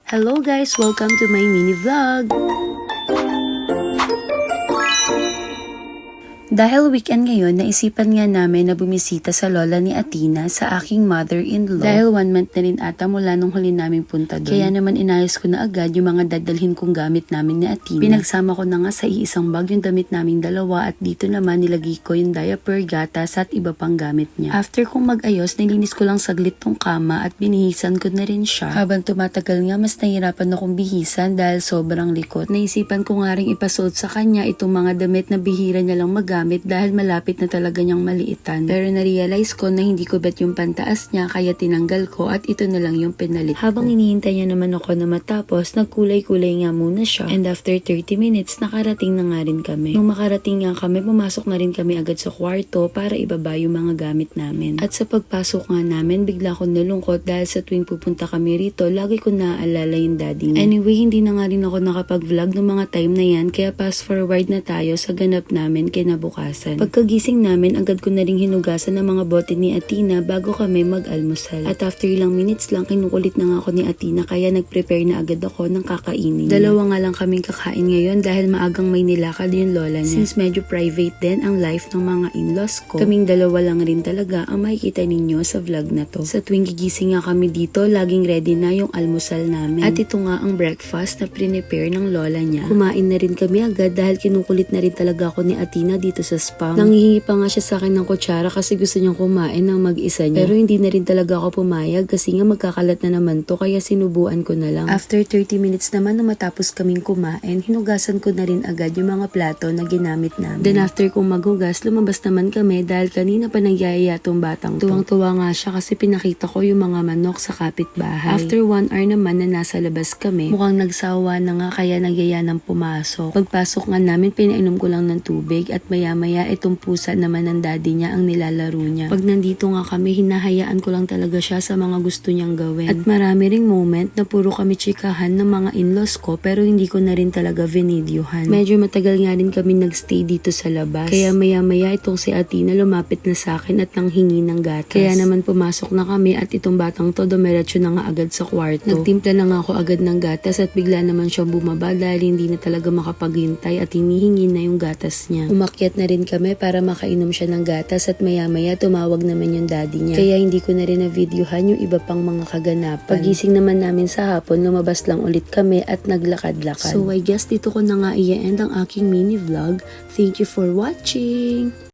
Hello guys! Welcome to my mini vlog! Dahil weekend ngayon, naisipan nga namin na bumisita sa lola ni Athena sa aking mother-in-law. Dahil 1 month na rin ata mula nung huli naming punta doon. Kaya naman inayos ko na agad yung mga dadalhin kong gamit namin ni Athena. Pinagsama ko na nga sa iisang bag yung damit naming dalawa at dito naman nilagay ko yung diaper, gatas at iba pang gamit niya. After kong mag-ayos, nilinis ko lang saglit tong kama at binihisan ko na rin siya. Habang tumatagal nga, mas nahirapan akong bihisan dahil sobrang likot. Naisipan ko nga rin ipasuot sa kanya itong mga damit na bihira niya lang magamit dahil malapit na talaga niyang maliitan. Pero na-realize ko na hindi ko bet yung pantaas niya kaya tinanggal ko at ito na lang yung pinalit. Habang hinihintay niya naman ako na matapos, nagkulay-kulay nga muna siya. And after 30 minutes, nakarating na nga rin kami. Nung makarating nga kami, pumasok na rin kami agad sa kwarto para ibaba yung mga gamit namin. At sa pagpasok nga namin, bigla ko nalungkot dahil sa tuwing pupunta kami rito, lagi ko naaalala yung daddy niya. Anyway, hindi na nga rin ako nakapag-vlog ng mga time na yan kaya fast forward na tayo sa ganap namin kinabukasan. Pagkagising namin, agad ko na rin hinugasan ng mga bote ni Athena bago kami mag-almusal. At after ilang minutes lang, kinukulit na nga ako ni Athena kaya nag-prepare na agad ako ng kakainin. Dalawa nga lang kaming kakain ngayon dahil maagang may nilakad yung lola niya. Since medyo private din ang life ng mga in-laws ko, kaming dalawa lang rin talaga ang makikita ninyo sa vlog na to. Sa tuwing gigising nga kami dito, laging ready na yung almusal namin. At ito nga ang breakfast na prepare ng lola niya. Kumain na rin kami agad dahil kinukulit na rin talaga ako ni Athena dito sa spam. Nanghihingi pa nga siya sa akin ng kutsara kasi gusto niyang kumain ng mag-isa niya. Pero hindi na rin talaga ako pumayag kasi nga magkakalat na naman to kaya sinubuan ko na lang. After 30 minutes naman na matapos kaming kumain, hinugasan ko na rin agad yung mga plato na ginamit namin. Then after kong maghugas, lumabas naman kami dahil kanina pa nagyayaya tong batang to. Tuwang-tuwa nga siya kasi pinakita ko yung mga manok sa kapitbahay. After 1 hour naman na nasa labas kami, mukhang nagsawa na nga kaya nagyaya ng pumasok. Pagpasok nga namin, pinainom ko lang ng tubig at maya-maya itong pusa naman ng daddy niya ang nilalaro niya. Pag nandito nga kami, hinahayaan ko lang talaga siya sa mga gusto niyang gawin. At marami ring moment na puro kami chikahan ng mga in-laws ko pero hindi ko na rin talaga vinidyohan. Medyo matagal nga rin kami nagstay dito sa labas. Kaya maya-maya itong si Athena lumapit na sa akin at nanghingi ng gatas. Kaya naman pumasok na kami at itong batang to dumiretso na nga agad sa kwarto. Nagtimpla na nga ako agad ng gatas at bigla naman siyang bumaba dahil hindi na talaga makapaghintay at hinihingi na yung gatas niya. Umakyat na rin kami para makainom siya ng gatas at maya-maya tumawag naman yung daddy niya. Kaya hindi ko na rin na-videohan yung iba pang mga kaganapan. Pagising naman namin sa hapon, lumabas lang ulit kami at naglakad-lakad. So I guess dito ko na nga i-end ang aking mini vlog. Thank you for watching!